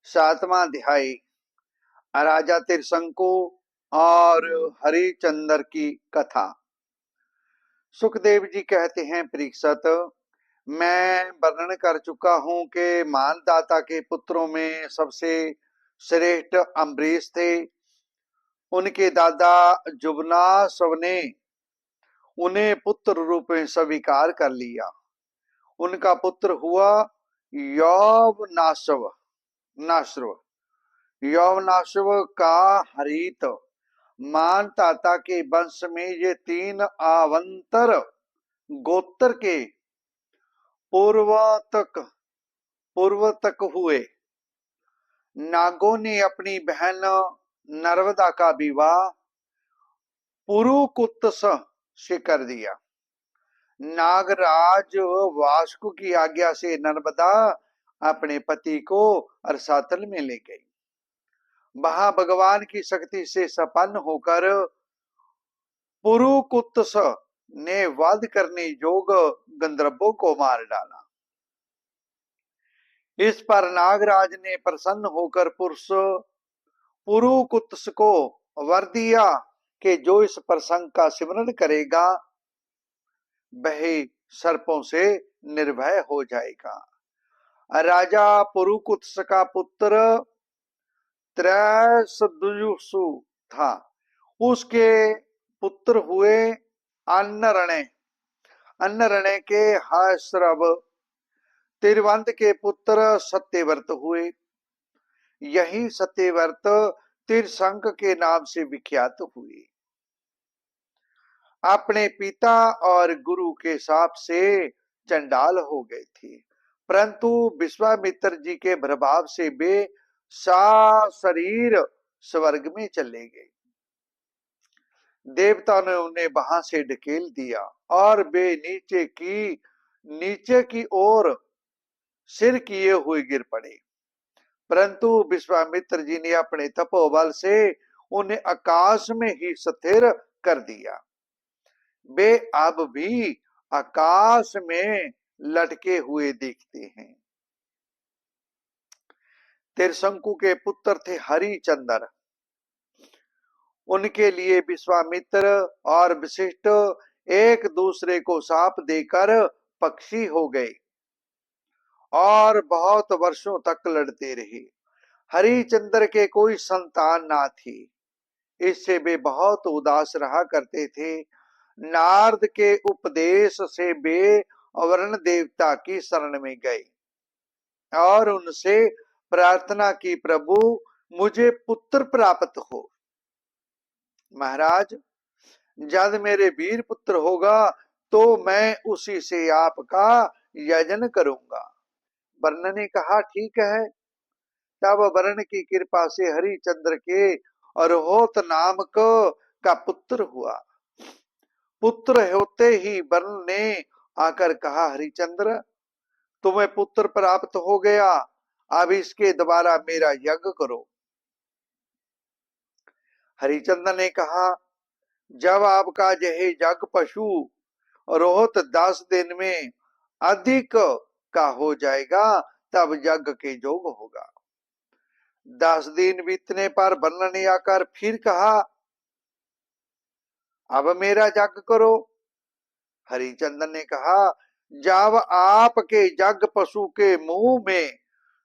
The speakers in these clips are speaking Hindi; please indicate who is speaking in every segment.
Speaker 1: सातवां अध्याय राजा त्रिशंकु और हरिचंद्र की कथा। सुखदेव जी कहते हैं, परीक्षित, मैं वर्णन कर चुका हूं कि मानदाता के पुत्रों में सबसे श्रेष्ठ अम्बरीश थे। उनके दादा जुबनासव ने उन्हें पुत्र रूप में स्वीकार कर लिया। उनका पुत्र हुआ यौवनाश्व नाश्व यौवनाश्व का हरित। मानदाता के वंश में ये तीन आवंतर गोत्र के पूर्वतक हुए। नागों ने अपनी बहन नर्मदा का विवाह पुरुकुत्स से कर दिया। नागराज वासुकि की आज्ञा से नर्मदा अपने पति को रसातल में ले गई। वहां भगवान की शक्ति से संपन्न होकर पुरुकुत्स ने वध करने योग्य गंधर्वों को मार डाला। इस पर नागराज ने प्रसन्न होकर पुरुकुत्स को वर दिया कि जो इस प्रसंग का स्मरण करेगा वह सर्पों से निर्भय हो जाएगा। राजा पुरुकुत्स का पुत्र त्रैसदुसु था। उसके पुत्र हुए अन्नरणे। अन्नरणे के हर्षरव। तिरवंत के पुत्र सत्यव्रत हुए। यही सत्यव्रत त्रिशंक के नाम से विख्यात हुए। अपने पिता और गुरु के शाप से चंडाल हो गए थे, परंतु विश्वामित्र जी के प्रभाव से वे शरीर स्वर्ग में चले गए। देवता ने उन्हें वहां से ढकेल दिया और वे नीचे की ओर सिर किए हुए गिर पड़े। परंतु विश्वामित्र जी ने अपने तपोबल से उन्हें आकाश में ही स्थिर कर दिया। वे अब भी आकाश में लटके हुए दिखते हैं। त्रिशंकु के पुत्र थे हरिचंद्र। उनके लिए विश्वामित्र और वशिष्ठ एक दूसरे को शाप देकर पक्षी हो गए और बहुत वर्षों तक लड़ते रहे। हरिचंद्र के कोई संतान ना थी। इससे वे बहुत उदास रहा करते थे। नारद के उपदेश से वे वरुण देवता की शरण में गए और उनसे प्रार्थना की, प्रभु मुझे पुत्र प्राप्त हो। महाराज, जब मेरे वीर पुत्र होगा तो मैं उसी से आपका यजन करूंगा। वरुण ने कहा, ठीक है। तब वरुण की कृपा से हरिचंद्र के अरहोत नामक का पुत्र हुआ। पुत्र होते ही वरुण ने आकर कहा, हरिचंद्र, तुम्हें पुत्र प्राप्त हो गया, अब इसके द्वारा मेरा यज्ञ करो। हरिचंद्र ने कहा, जब आपका यह यज्ञ पशु रोहत 10 दिन में अधिक का हो जाएगा तब यज्ञ के योग होगा। 10 दिन बीतने पर वरुण ने आकर फिर कहा, अब मेरा यज्ञ करो। हरिचंद्र ने कहा, जब आपके यज्ञ पशु के मुंह में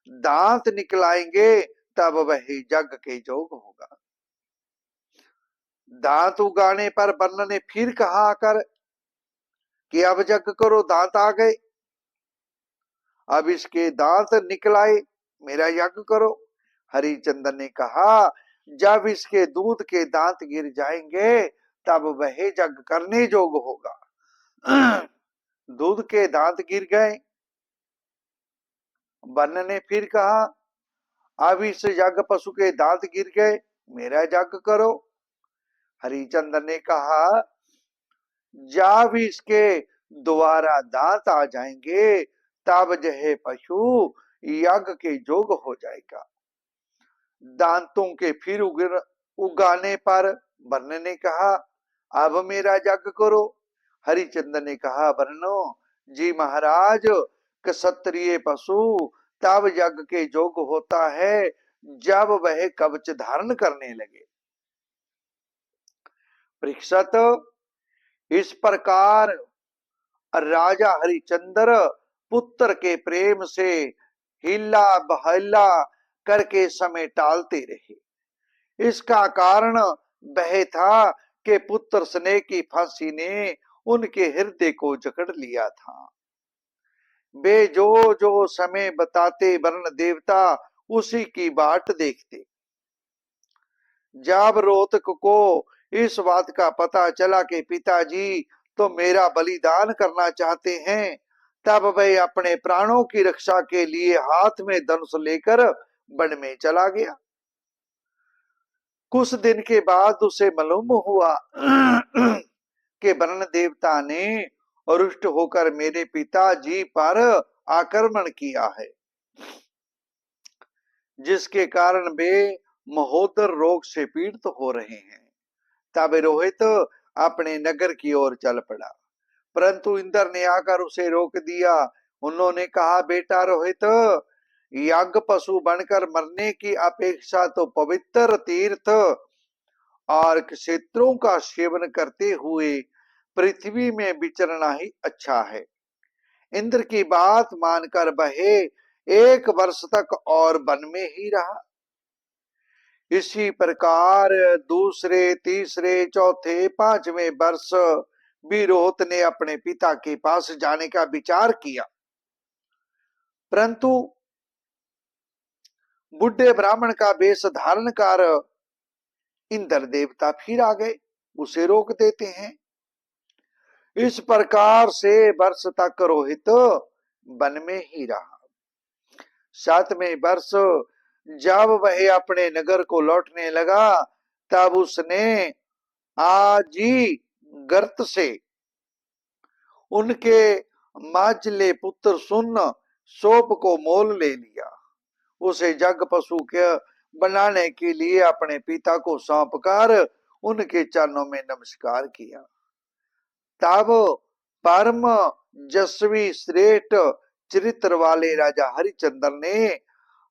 Speaker 1: दांत निकलाएंगे तब वह यज्ञ के योग होगा। दांत उगाने पर वरुण ने फिर कहा आकर कि अब यज्ञ करो, दांत आ गए, अब इसके दांत निकलाए, मेरा यज्ञ करो। हरिचंद्र ने कहा, जब इसके दूध के दांत गिर जाएंगे तब वह यज्ञ करने योग्य होगा। दूध के दांत गिर गए। वरुण ने फिर कहा, अब इस यज्ञ पशु के दांत गिर गए, मेरा यज्ञ करो। हरिचंद्र ने कहा, जब इसके दोबारा दांत आ जाएंगे तब यह पशु यज्ञ के योग्य हो जाएगा। दांतों के फिर उगाने पर वरुण ने कहा, अब मेरा यज्ञ करो। हरिचंद्र ने कहा, वरुण जी महाराज, क्षत्रिय पशु तब यज्ञ के योग होता है जब वह कवच धारण करने लगे। परीक्षित, इस प्रकार राजा हरिचंद्र पुत्र के प्रेम से हिला बहला करके समय टालते रहे। इसका कारण वह था कि पुत्र स्नेह की फांसी ने उनके हृदय को जकड़ लिया था। वे जो जो समय बताते वर्ण देवता उसी की बाट देखते। जब रोहतक को इस बात का पता चला कि पिताजी तो मेरा बलिदान करना चाहते हैं, तब वह अपने प्राणों की रक्षा के लिए हाथ में धनुष लेकर वन में चला गया। कुछ दिन के बाद उसे मालूम हुआ कि वर्ण देवता ने रुष्ट होकर मेरे पिताजी पर आक्रमण किया है, जिसके कारण वे महोदर रोग से पीड़ित हो रहे हैं। तब रोहित अपने नगर की ओर चल पड़ा, परंतु इंद्र ने आकर उसे रोक दिया। उन्होंने कहा, बेटा रोहित, याग पशु बनकर मरने की अपेक्षा तो पवित्र तीर्थ और क्षेत्रों का सेवन करते हुए पृथ्वी में विचरना ही अच्छा है। इंद्र की बात मानकर वह 1 वर्ष तक और वन में ही रहा। इसी प्रकार दूसरे, तीसरे, चौथे, 5वें वर्ष भी रोहित ने अपने पिता के पास जाने का विचार किया, परंतु बुढ़े ब्राह्मण का वेश धारण कर इंद्र देवता फिर आ गए, उसे रोक देते हैं। इस प्रकार से वर्ष तक रोहित वन में ही रहा। 7वें वर्ष जब वह अपने नगर को लौटने लगा, तब उसने आजी गर्त से उनके माजले पुत्र सुन सोप को मोल ले लिया। उसे जग पशु के बनाने के लिए अपने पिता को सौंप कर उनके चरणों में नमस्कार किया। तब परम यशस्वी श्रेष्ठ चरित्र वाले राजा हरिचंद्र ने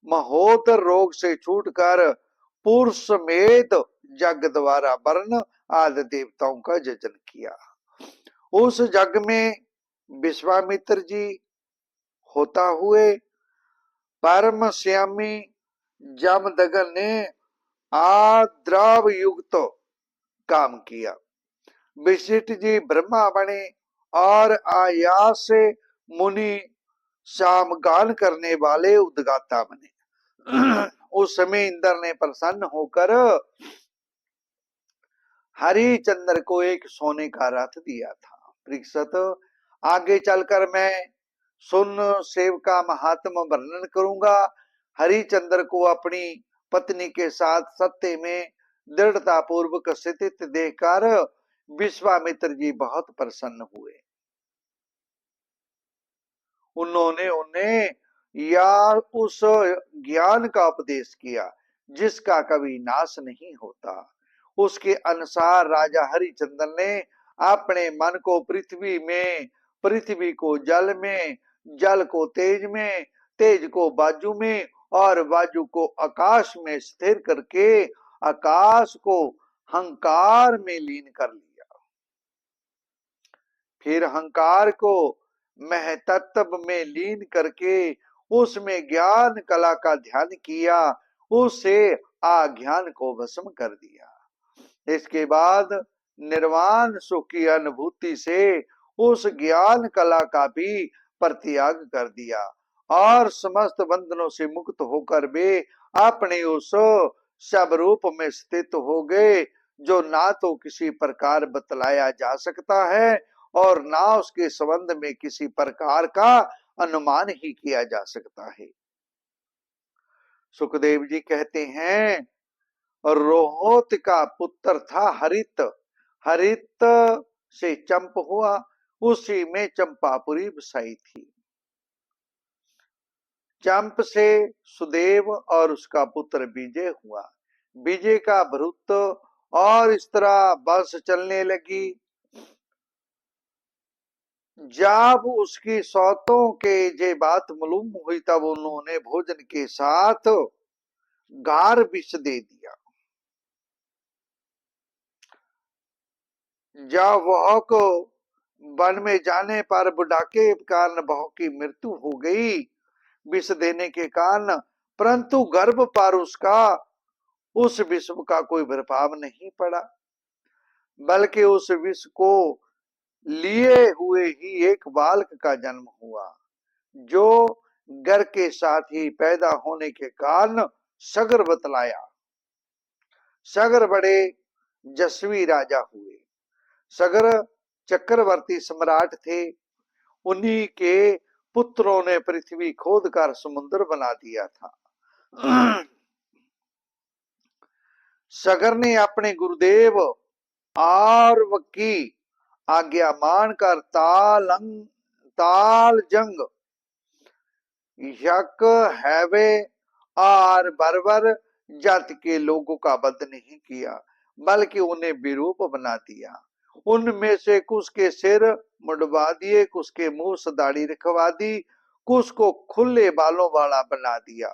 Speaker 1: महोदर रोग से छूटकर पुरुष समेत जग द्वारा वर्ण आदि देवताओं का जजन किया। उस जग में विश्वामित्र जी होता हुए परम श्यामी जामदगन ने आद्राव युक्त काम किया। वशिष्ठ जी ब्रह्मा बने और आयास से मुनि सामगान करने वाले उद्गाता बने। उस समय इंद्र ने प्रसन्न होकर हरिचंद्र को एक सोने का रथ दिया था। परीक्षित, आगे चलकर मैं सुन सेव का महात्म वर्णन करूंगा। हरिचंद्र को अपनी पत्नी के साथ सत्य में दृढ़ता पूर्वक स्थित देखकर विश्वामित्र जी बहुत प्रसन्न हुए। उन्होंने उन्हें या उस ज्ञान का उपदेश किया जिसका कभी नाश नहीं होता। उसके अनुसार राजा हरिचंद्र ने अपने मन को पृथ्वी में, पृथ्वी को जल में, जल को तेज में, तेज को वायु में और वायु को आकाश में स्थिर करके आकाश को हंकार में लीन कर लिया। फिर हंकार को महतत्व में लीन करके उसमें ज्ञान कला का ध्यान किया, उससे अज्ञान को भस्म कर दिया। इसके बाद निर्वाण सुख की अनुभूति से उस ज्ञान कला का भी परित्याग कर दिया और समस्त बंधनों से मुक्त होकर वे अपने उस सब रूप में स्थित हो गए, जो ना तो किसी प्रकार बतलाया जा सकता है और ना उसके संबंध में किसी प्रकार का अनुमान ही किया जा सकता है। सुखदेव जी कहते हैं, रोहोत का पुत्र था हरित, हरित से चंप हुआ, उसी में चंपापुरी बसाई थी। चंप से सुदेव और उसका पुत्र विजय हुआ। विजय का भृत और इस तरह बस चलने लगी। जब उसकी सौतों के ये बात मालूम हुई तब उन्होंने भोजन के साथ गार विष दे दिया। जब वह को वन में जाने पर बुढ़ाके के कारण बहू की मृत्यु हो गई विष देने के कारण, परंतु गर्भ पर उसका उस विष का कोई प्रभाव नहीं पड़ा, बल्कि उस विष को लिए हुए ही एक बालक का जन्म हुआ, जो घर के साथ ही पैदा होने के कारण सगर बतलाया। सगर बड़े यशस्वी राजा हुए। सगर चक्रवर्ती सम्राट थे। उन्हीं के पुत्रों ने पृथ्वी खोदकर समुद्र बना दिया था। सगर ने अपने गुरुदेव आर्व की आज्ञा मानकर ताल जंग यक हैवे और बर्बर जाति के लोगों का वध नहीं किया, बल्कि उन्हें विरूप बना दिया। उनमें से कुछ के सिर मुंडवा दिए, कुछ के मुंह से दाढ़ी रखवा दी, कुछ को खुले बालों वाला बना दिया,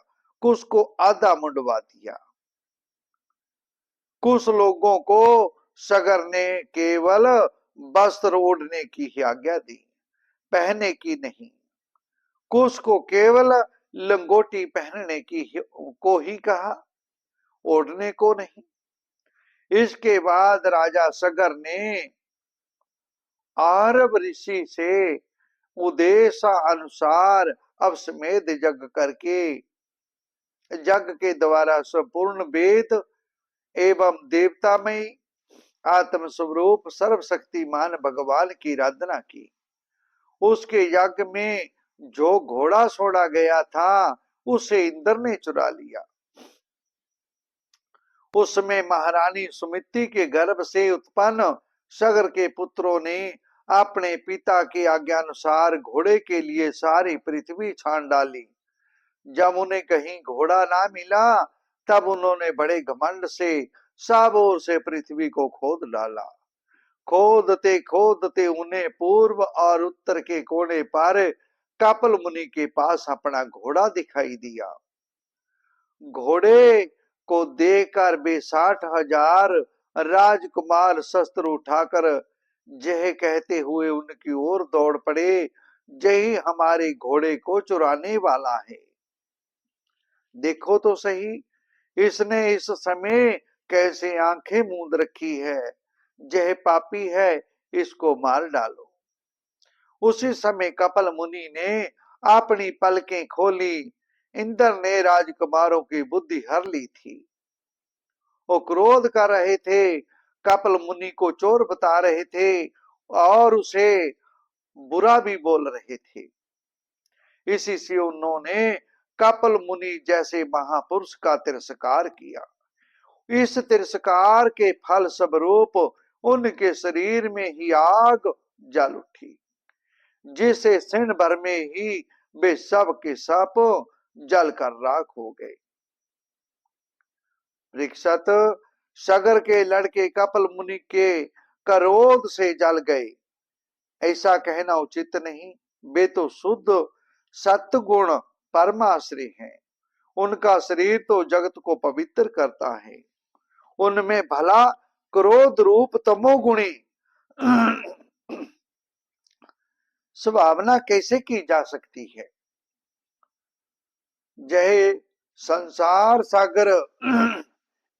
Speaker 1: कुछ को आधा मुंडवा दिया। कुछ लोगों को सगर ने केवल वस्त्र ओढ़ने की ही आज्ञा दी, पहनने की नहीं। कुछ को केवल लंगोटी पहनने की को ही कहा, ओढ़ने को नहीं। इसके बाद राजा सगर ने आरब ऋषि से उद्देश्य अनुसार अश्वमेध यज्ञ करके यज्ञ के द्वारा संपूर्ण वेद एवं देवतामय आत्म स्वरूप सर्वशक्तिमान भगवान की आराधना की। उसके यज्ञ में जो घोड़ा छोड़ा गया था उसे इंद्र ने चुरा लिया। उसमें महारानी सुमित्रा के गर्भ से उत्पन्न सगर के पुत्रों ने अपने पिता की आज्ञानुसार घोड़े के लिए सारी पृथ्वी छान डाली। जब उन्हें कहीं घोड़ा ना मिला तब उन्होंने बड़े घमंड से सब ओर से पृथ्वी को खोद डाला। खोदते खोदते उन्हें पूर्व और उत्तर के कोने पर कपिल मुनि के पास अपना घोड़ा दिखाई दिया। घोड़े को देखकर वे 60,000 राजकुमार शस्त्र उठाकर यह कहते हुए उनकी ओर दौड़ पड़े, यही हमारे घोड़े को चुराने वाला है। देखो तो सही, इसने इस समय कैसे आंखें मूंद रखी है। यह पापी है, इसको मार डालो। उसी समय कपिल मुनि ने अपनी पलकें खोली। इंद्र ने राजकुमारों की बुद्धि हर ली थी। वो क्रोध कर रहे थे, कपिल मुनि को चोर बता रहे थे और उसे बुरा भी बोल रहे थे। इसी से उन्होंने कपिल मुनि जैसे महापुरुष का तिरस्कार किया। इस तिरस्कार के फल स्वरूप उनके शरीर में ही आग जल उठी, जिसे क्षण भर में ही वे सब के सब जल कर राख हो गए। परीक्षित, सगर के लड़के कपिल मुनि के क्रोध से जल गए, ऐसा कहना उचित नहीं। वे तो शुद्ध सत्गुण परमाश्रय हैं। उनका शरीर तो जगत को पवित्र करता है। उनमें भला क्रोध रूप तमोगुणी संभावना कैसे की जा सकती है। जय संसार सागर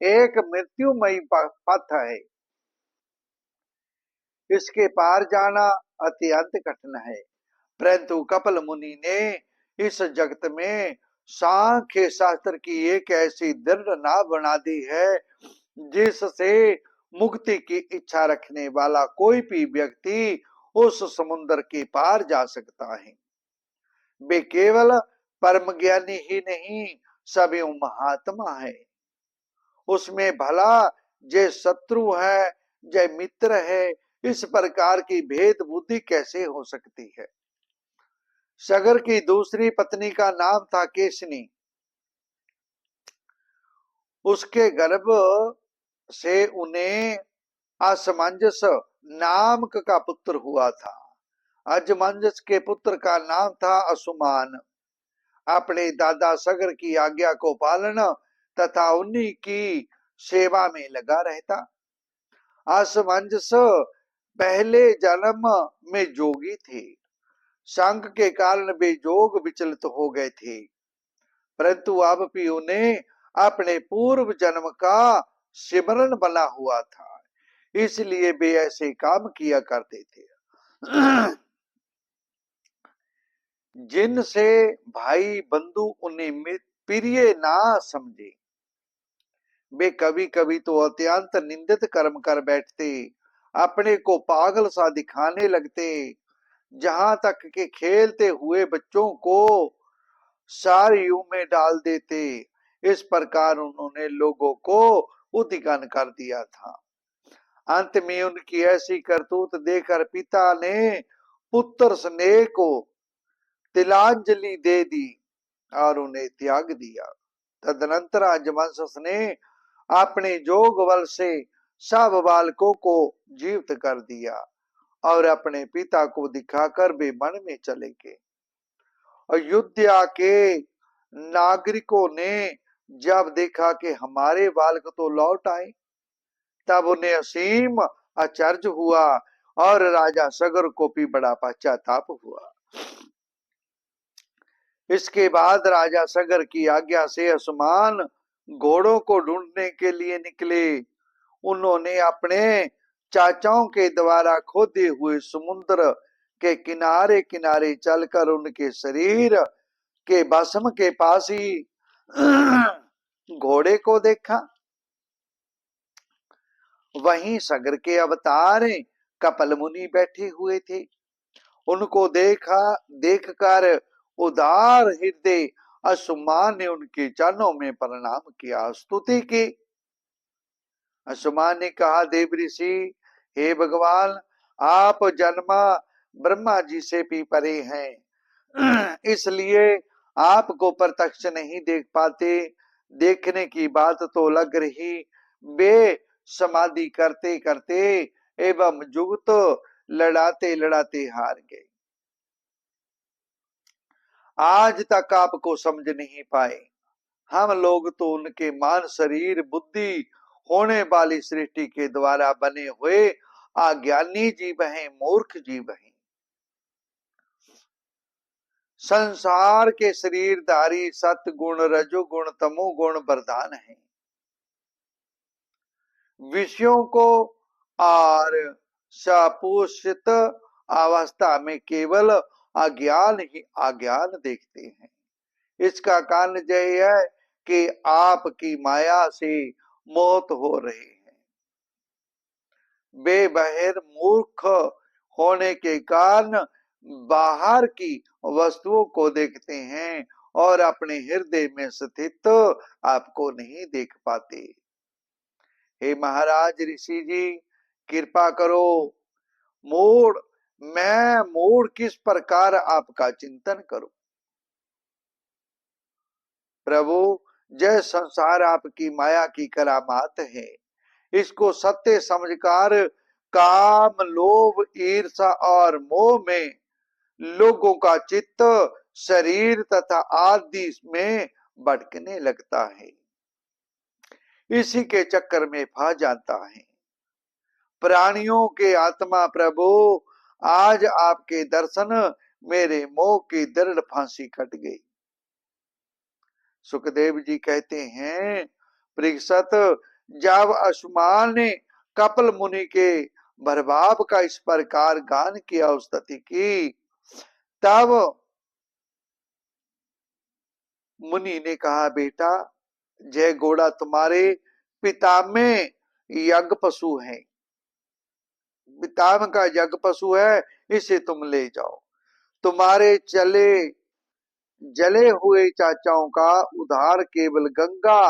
Speaker 1: एक मृत्युमयी पथ है। इसके पार जाना अत्यंत कठिन है, परंतु कपिल मुनि ने इस जगत में सांख्य शास्त्र की एक ऐसी दृढ़ नाव बना दी है जिससे मुक्ति की इच्छा रखने वाला कोई भी व्यक्ति उस समुद्र के पार जा सकता है। वे केवल परम ज्ञानी ही नहीं, सभी महात्मा है। उसमें भला जय शत्रु है जय मित्र है, इस प्रकार की भेद बुद्धि कैसे हो सकती है। सगर की दूसरी पत्नी का नाम था केशनी। उसके गर्भ से उन्हें असमंजस नामक का पुत्र हुआ था। अजमंजस के पुत्र का नाम था असुमान। अपने दादा सगर की आज्ञा को पालना तथा उन्हीं की सेवा में लगा रहता। असमंजस पहले जन्म में जोगी थे। संग के कारण वे जोग विचलित हो गए थे, परंतु अब भी उन्हें अपने पूर्व जन्म का सिमरन बना हुआ था, इसलिए वे ऐसे काम किया करते थे जिनसे भाई बंधु उन्हें प्रिय ना समझे। वे कभी कभी तो अत्यंत निंदित कर्म कर बैठते, अपने को पागल सा दिखाने लगते, जहां तक के खेलते हुए बच्चों को सारियों में डाल देते। इस प्रकार उन्होंने लोगों को उद्विग्न कर दिया था। अंत में उनकी ऐसी करतूत देखकर पिता ने पुत्र स्नेह को तिलांजलि दे दी और उन्हें त्याग दिया। तदनंतर अजमंसस ने अपने जोग बल से सब बालकों को जीवित कर दिया और अपने पिता को दिखाकर वे वन में चले गए। अयोध्या के नागरिकों ने जब देखा कि हमारे बालक तो लौट आए, तब उन्हें असीम आश्चर्य हुआ और राजा सगर को भी बड़ा पश्चाताप हुआ। इसके बाद राजा सगर की आज्ञा से असुमान घोड़ों को ढूंढने के लिए निकले। उन्होंने अपने चाचाओं के द्वारा खोदे हुए समुद्र के किनारे किनारे चलकर उनके शरीर के भस्म के पास ही घोड़े को देखा। वहीं सगर के अवतार कपिल मुनि बैठे हुए थे। उनको देखकर उदार हृदय असुमान ने उनके चरणों में प्रणाम किया, स्तुति की। असुमान ने कहा, देव ऋषि, हे भगवान, आप जन्मा ब्रह्मा जी से भी परे हैं, इसलिए आपको प्रत्यक्ष नहीं देख पाते। देखने की बात तो लग रही, वे समाधि करते करते एवं जुगत लड़ाते लड़ाते हार गए। आज तक आपको समझ नहीं पाए। हम लोग तो उनके मान शरीर बुद्धि होने वाली सृष्टि के द्वारा बने हुए अज्ञानी जीव हैं, मूर्ख जीव हैं। संसार के शरीरधारी सतगुण रजोगुण तमोगुण प्रधान हैं। विषयों को और सपोषित अवस्था में केवल अज्ञान ही अज्ञान देखते हैं। इसका कारण यह है कि आपकी माया से मोहित हो रहे हैं। वे बहिर्मुख होने के कारण बाहर की वस्तुओं को देखते हैं और अपने हृदय में स्थित आपको नहीं देख पाते। हे महाराज ऋषि जी, कृपा करो। मैं मूढ़ किस प्रकार आपका चिंतन करूं। प्रभु, जय संसार आपकी माया की करामात है। इसको सत्य समझकर काम लोभ ईर्षा और मोह में लोगों का चित्त शरीर तथा आदि में भटकने लगता है, इसी के चक्कर में फंस जाता है। प्राणियों के आत्मा प्रभु, आज आपके दर्शन मेरे मोह की दृढ़ फांसी कट गई। सुखदेव जी कहते हैं, परीक्षित, जब असुमान ने कपिल मुनि के प्रभाव का इस प्रकार गान किया, स्तुति की, तब मुनि ने कहा, बेटा, जय घोड़ा तुम्हारे पिता में यज्ञ पशु है, पिताम का यज्ञ पशु है, इसे तुम ले जाओ। तुम्हारे जले हुए चाचाओं का उद्धार केवल गंगा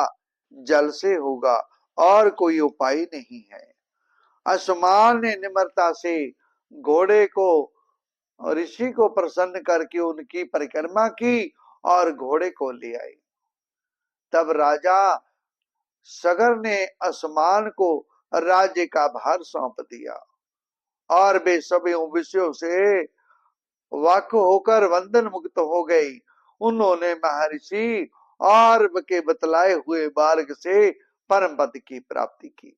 Speaker 1: जल से होगा और कोई उपाय नहीं है। असुमान ने निम्रता से घोड़े को ऋषि को प्रसन्न करके उनकी परिक्रमा की और घोड़े को ले आए। तब राजा सगर ने असुमान को राज्य का भार सौंप दिया और वे सभी विषयों से वाक होकर बंधन मुक्त हो गई। उन्होंने महर्षि और के बतलाए हुए मार्ग से परम पद की प्राप्ति की।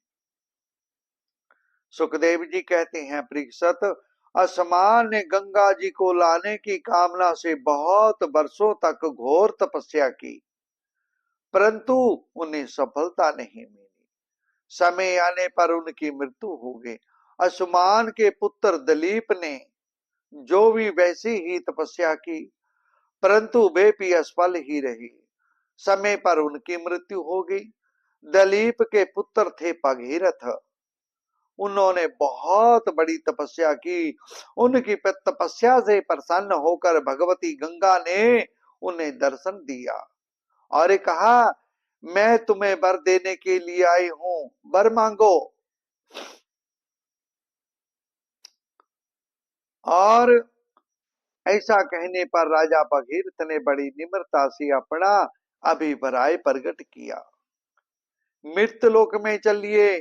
Speaker 1: सुखदेव जी कहते हैं, परीक्षित, असमान ने गंगा जी को लाने की कामना से बहुत वर्षों तक घोर तपस्या की, परंतु उन्हें सफलता नहीं मिली। समय आने पर उनकी मृत्यु हो गई। असमान के पुत्र दलीप ने जो भी वैसी ही तपस्या की, परंतु वे भी असफल ही रही। समय पर उनकी मृत्यु हो गई। दलीप के पुत्र थे भगीरथ। उन्होंने बहुत बड़ी तपस्या की। उनकी तपस्या से प्रसन्न होकर भगवती गंगा ने उन्हें दर्शन दिया और कहा, मैं तुम्हें वर देने के लिए आई हूं, वर मांगो। और ऐसा कहने पर राजा भगीरथ ने बड़ी निम्रता से अपना अभिप्राय प्रकट किया। मृत्युलोक में चलिए,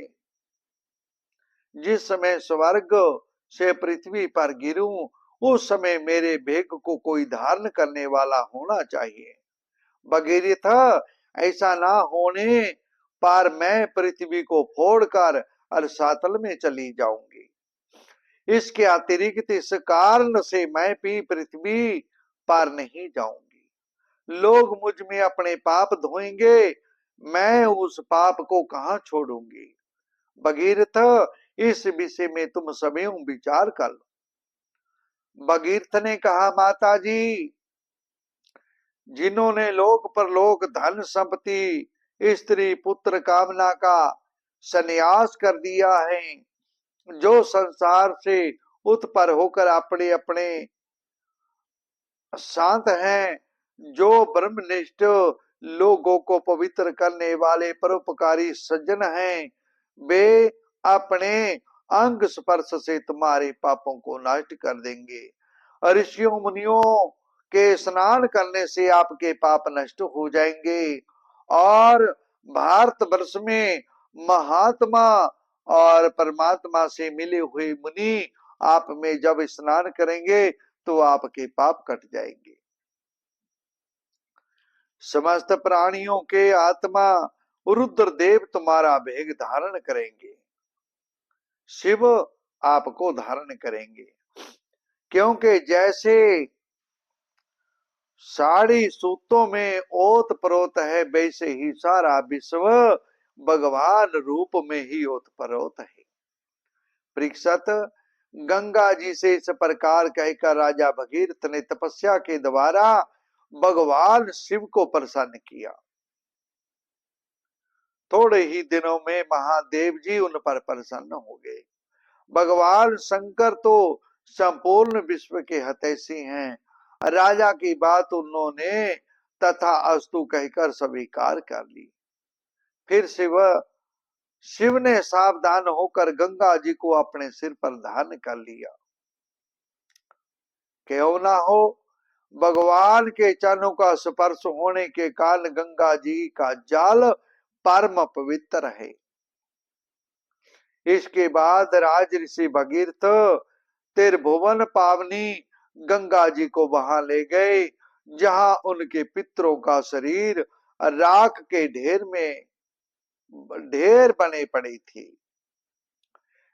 Speaker 1: जिस समय स्वर्ग से पृथ्वी पर गिरूं, उस समय मेरे भेग को कोई धारण करने वाला होना चाहिए। भगीरथ, ऐसा ना होने पर मैं पृथ्वी को फोड़कर अरसातल में चली जाऊंगी। इसके अतिरिक्त इस कारण से मैं भी पृथ्वी पार नहीं जाऊंगी। लोग मुझ में अपने पाप धोएंगे, मैं उस पाप को कहां छोड़ूंगी। भगीरथ, इस विषय में तुम स्वयं विचार कर लो। भगीरथ ने कहा, माता जी, जिन्होंने लोक परलोक धन संपत्ति स्त्री पुत्र कामना का संन्यास कर दिया है, जो संसार से उत्पर होकर अपने अपने शांत हैं, जो ब्रह्मनिष्ठ लोगों को पवित्र करने वाले परोपकारी सज्जन हैं, वे अपने अंग स्पर्श से तुम्हारे पापों को नष्ट कर देंगे। ऋषियों मुनियों के स्नान करने से आपके पाप नष्ट हो जाएंगे। और भारतवर्ष में महात्मा और परमात्मा से मिले हुए मुनि आप में जब स्नान करेंगे तो आपके पाप कट जाएंगे। समस्त प्राणियों के आत्मा रुद्रदेव तुम्हारा भेग धारण करेंगे, शिव आपको धारण करेंगे। क्योंकि जैसे साड़ी सूतों में ओत प्रोत है, वैसे ही सारा विश्व भगवान रूप में ही ओत प्रोत है। परीक्षित, गंगा जी से इस प्रकार कहकर राजा भगीरथ ने तपस्या के द्वारा भगवान शिव को प्रसन्न किया। थोड़े ही दिनों में महादेव जी उन पर प्रसन्न हो गए। भगवान शंकर तो संपूर्ण विश्व के हितैषी हैं। राजा की बात उन्होंने तथा अस्तु कहकर स्वीकार कर ली। फिर शिव ने सावधान होकर गंगा जी को अपने सिर पर धारण कर लिया। क्यों ना हो, भगवान के चरणों का स्पर्श होने के कारण गंगा जी का जल परम पवित्र है। इसके बाद राज ऋषि भगीरथ त्रिभुवन पावनी गंगा जी को वहां ले गए, जहां उनके पितरों का शरीर राख के ढेर बने पड़े थे।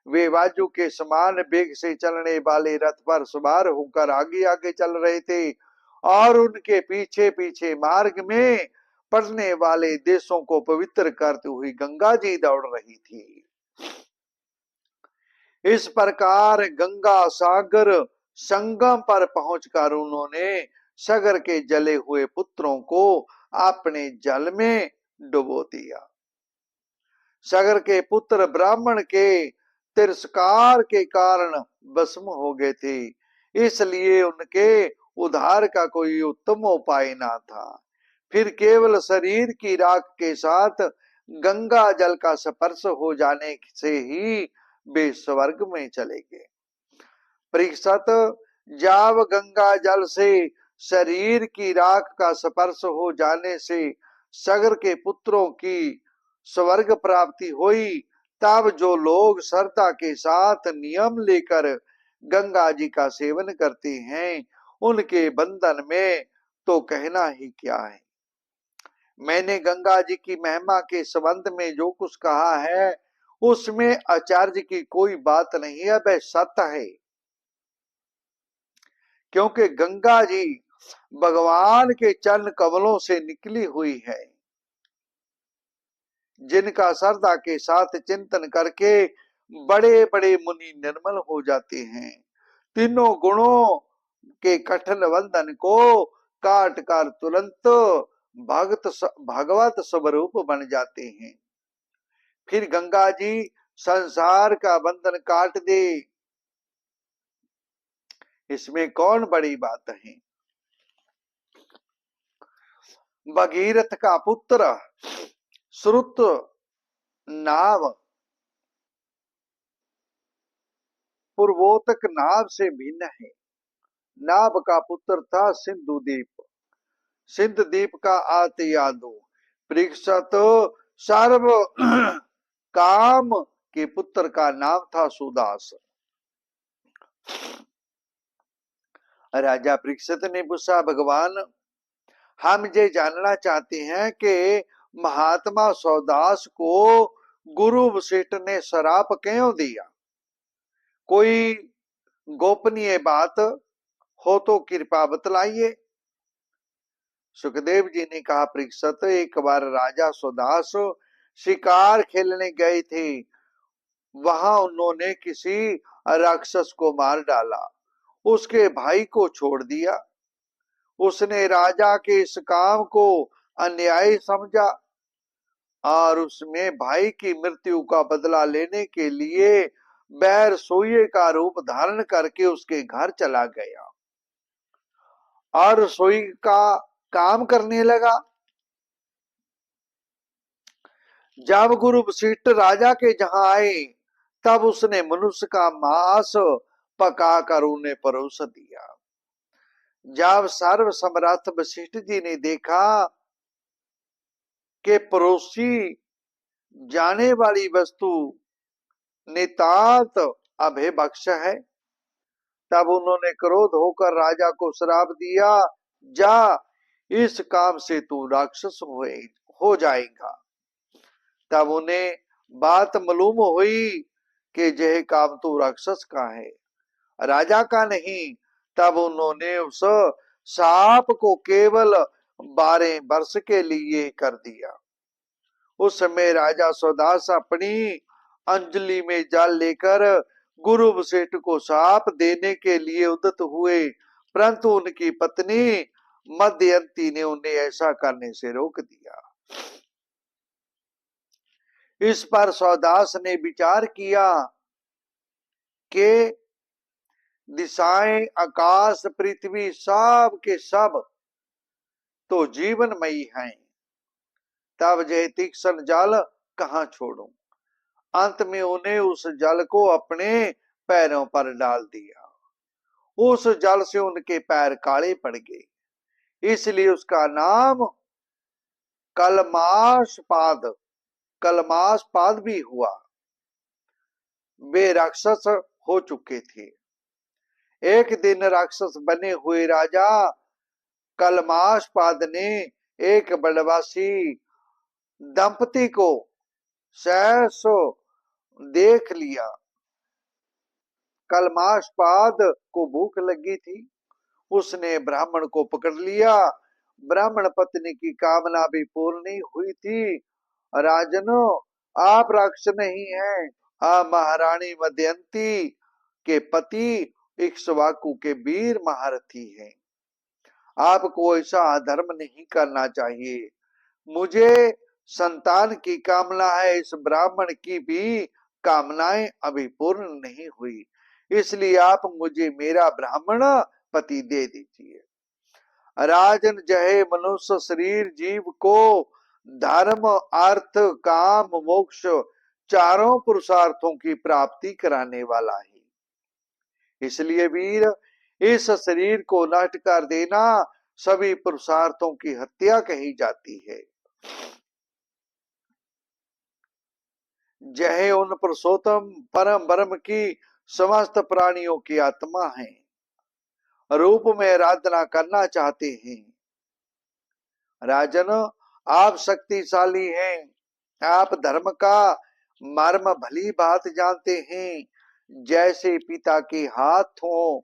Speaker 1: वे वायु के समान वेग से चलने वाले रथ पर सवार होकर आगे आगे चल रहे थे और उनके पीछे पीछे मार्ग में पड़ने वाले देशों को पवित्र करती हुई गंगा जी दौड़ रही थी। इस प्रकार गंगा सागर संगम पर पहुंचकर उन्होंने सागर के जले हुए पुत्रों को अपने जल में डुबो दिया। सागर के पुत्र ब्राह्मण के तिरस्कार के कारण भस्म हो गए थे, इसलिए उनके उद्धार का कोई उत्तम उपाय ना था। फिर केवल शरीर की राख के साथ गंगा जल का स्पर्श हो जाने से ही वे स्वर्ग में चले गए। परीक्षित, जब गंगा जल से शरीर की राख का स्पर्श हो जाने से सागर के पुत्रों की स्वर्ग प्राप्ति हुई, तब जो लोग श्रद्धा के साथ नियम लेकर गंगा जी का सेवन करते हैं, उनके बंधन में तो कहना ही क्या है। मैंने गंगा जी की महिमा के संबंध में जो कुछ कहा है उसमें आचार्य की कोई बात नहीं है, वह सत्य है। क्योंकि गंगा जी भगवान के चरण कमलों से निकली हुई है, जिनका श्रद्धा के साथ चिंतन करके बड़े बड़े मुनि निर्मल हो जाते हैं, तीनों गुणों के कठिन बंधन को काट कर तुरंत भगवत स्वरूप बन जाते हैं। फिर गंगा जी संसार का बंधन काट दे, इसमें कौन बड़ी बात है। भगीरथ का पुत्र श्रुत नाव पूर्वोतक नाव से भिन्न है। नाव का पुत्र था सिंधुदीप, सिंध द्वीप का आतयादु परीक्षित सर्व काम के पुत्र का नाम था सुदास। राजा परीक्षित ने पूछा, भगवान हम ये जानना चाहते हैं कि महात्मा सौदास को गुरु वशिष्ठ ने श्राप क्यों दिया, कोई गोपनीय बात हो तो कृपा बतलाइए। सुखदेव जी ने कहा, परीक्षित एक बार राजा सौदास शिकार खेलने गए थे, वहां उन्होंने किसी राक्षस को मार डाला, उसके भाई को छोड़ दिया। उसने राजा के इस काम को अन्याय समझा और उसमें भाई की मृत्यु का बदला लेने के लिए बैर सोये का रूप धारण करके उसके घर चला गया और रसोई का काम करने लगा। जब गुरु वशिष्ठ राजा के जहां आए तब उसने मनुष्य का मांस पकाकर उन्हें परोस दिया। जब सर्व समर्थ वशिष्ठ जी ने देखा कि परोसी जाने वाली वस्तु नितांत अभयभक्ष है, तब उन्होंने क्रोध होकर राजा को श्राप दिया, जा इस काम से तू राक्षस हो जाएगा। तब उन्हें बात मालूम हुई कि यह काम तो राक्षस का है, राजा का नहीं। तब उन्होंने उस सांप को केवल 12 वर्ष के लिए कर दिया। उस समय राजा सौदास अपनी अंजलि में जल लेकर गुरु वशिष्ठ को सांप देने के लिए उद्यत हुए, परंतु उनकी पत्नी मदयंती ने उन्हें ऐसा करने से रोक दिया। इस पर सौदास ने विचार किया कि दिशाएं, आकाश, पृथ्वी सब के सब तो जीवनमयी हैं, तब यह तीक्ष्ण जल कहां छोड़ूं। अंत में उन्हें उस जल को अपने पैरों पर डाल दिया। उस जल से उनके पैर काले पड़ गए, इसलिए उसका नाम कलमाशपाद कलमाशपाद भी हुआ। वे राक्षस हो चुके थे। एक दिन राक्षस बने हुए राजा कलमाशपाद ने एक बनवासी दंपति को सहसो देख लिया। कलमाशपाद को भूख लगी थी, उसने ब्राह्मण को पकड़ लिया। ब्राह्मण पत्नी की कामना भी पूर्ण नहीं हुई थी। राजनो, आप राक्षस नहीं हैं, आप महारानी मदयंती के पति इक्ष्वाकु के वीर महारथी हैं। आपको ऐसा अधर्म नहीं करना चाहिए। मुझे संतान की कामना है, इस ब्राह्मण की भी कामनाएं अभी पूर्ण नहीं हुई, इसलिए आप मुझे मेरा ब्राह्मण पति दे दीजिए। राजन, जय मनुष्य शरीर जीव को धर्म, अर्थ, काम, मोक्ष चारों पुरुषार्थों की प्राप्ति कराने वाला है। इसलिए वीर, इस शरीर को नष्ट कर देना सभी पुरुषार्थों की हत्या कही जाती है। जय उन पुरुषोत्तम परम ब्रह्म की समस्त प्राणियों की आत्मा हैं, रूप में आराधना करना चाहते हैं। राजन, आप शक्तिशाली हैं, आप धर्म का मर्म भली बात जानते हैं। जैसे पिता के हाथों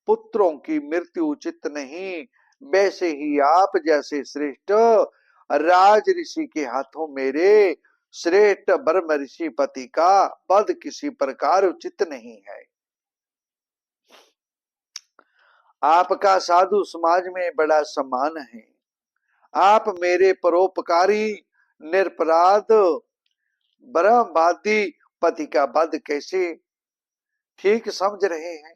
Speaker 1: पुत्रों की मृत्यु उचित नहीं, वैसे ही आप जैसे श्रेष्ठ राज ऋषि के हाथों मेरे श्रेष्ठ ब्रह्म ऋषि पति का वध किसी प्रकार उचित नहीं है। आपका साधु समाज में बड़ा सम्मान है। आप मेरे परोपकारी निरपराध ब्रह्मवादी पति का वध कैसे ठीक समझ रहे हैं?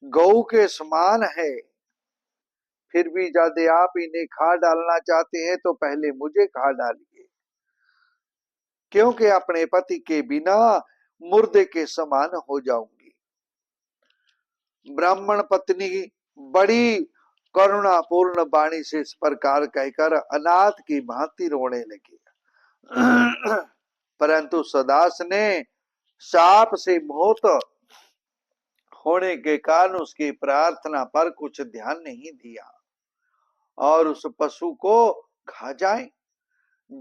Speaker 1: गौ के समान है, फिर भी यदि आप इन्हें खा डालना चाहते हैं तो पहले मुझे खा डालिए, क्योंकि अपने पति के बिना मुर्दे के समान हो जाऊंगी। ब्राह्मण पत्नी बड़ी करुणापूर्ण वाणी से इस प्रकार कहकर अनाथ की भांति रोने लगी। परंतु सदास ने साप से मोहित होने के कारण उसकी प्रार्थना पर कुछ ध्यान नहीं दिया और उस पशु को खा जाए।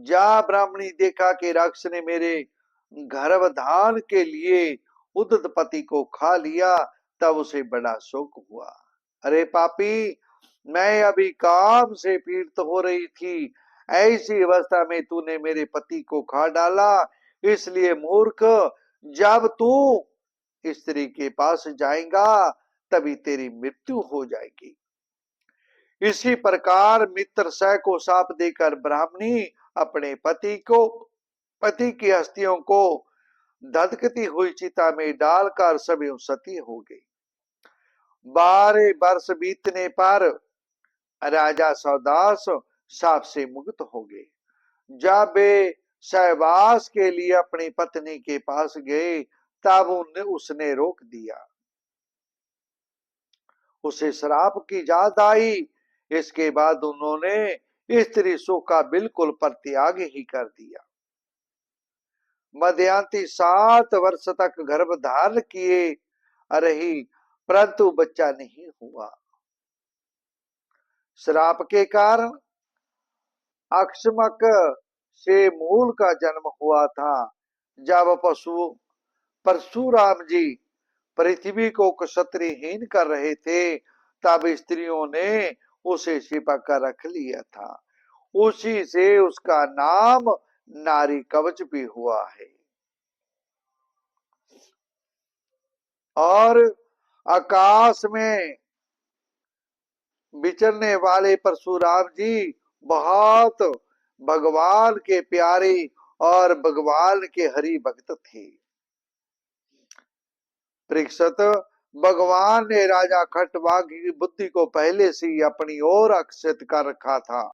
Speaker 1: जा ब्राह्मणी देखा कि राक्षस ने मेरे गर्भधान के लिए उद्दत पति को खा लिया, तब उसे बड़ा शोक हुआ। अरे पापी, मैं अभी काम से पीड़ित हो रही थी, ऐसी अवस्था में तूने मेरे पति को खा डाला। इसलिए मूर्ख, जब तू स्त्री के पास जाएगा तभी तेरी मृत्यु हो जाएगी। इसी प्रकार मित्र सह को शाप देकर ब्राह्मणी अपने पति की अस्थियों को धधकती हुई चिता में डालकर सभी सती हो गई। 12 वर्ष बीतने पर राजा सौदास शाप से मुक्त हो गए। जब वे सहवास के लिए अपनी पत्नी के पास गए तब उसने रोक दिया। उसे श्राप की याद आई। इसके बाद उन्होंने स्त्री सुख का बिल्कुल परित्याग ही कर दिया। मध्यांती 7 वर्ष तक गर्भ धारण किए रही, परंतु बच्चा नहीं हुआ। श्राप के कारण अक्षमक से मूल का जन्म हुआ था। जब परशुराम जी पृथ्वी को क्षत्रियहीन कर रहे थे, तब स्त्रियों ने उसे छिपा कर रख लिया था। उसी से उसका नाम नारी कवच भी हुआ है। और आकाश में विचरने वाले परशुराम जी बहुत भगवान के प्यारे और भगवान के हरि भक्त थे। परीक्षित, भगवान ने राजा खटवांग की बुद्धि को पहले से ही अपनी ओर आकर्षित कर रखा था।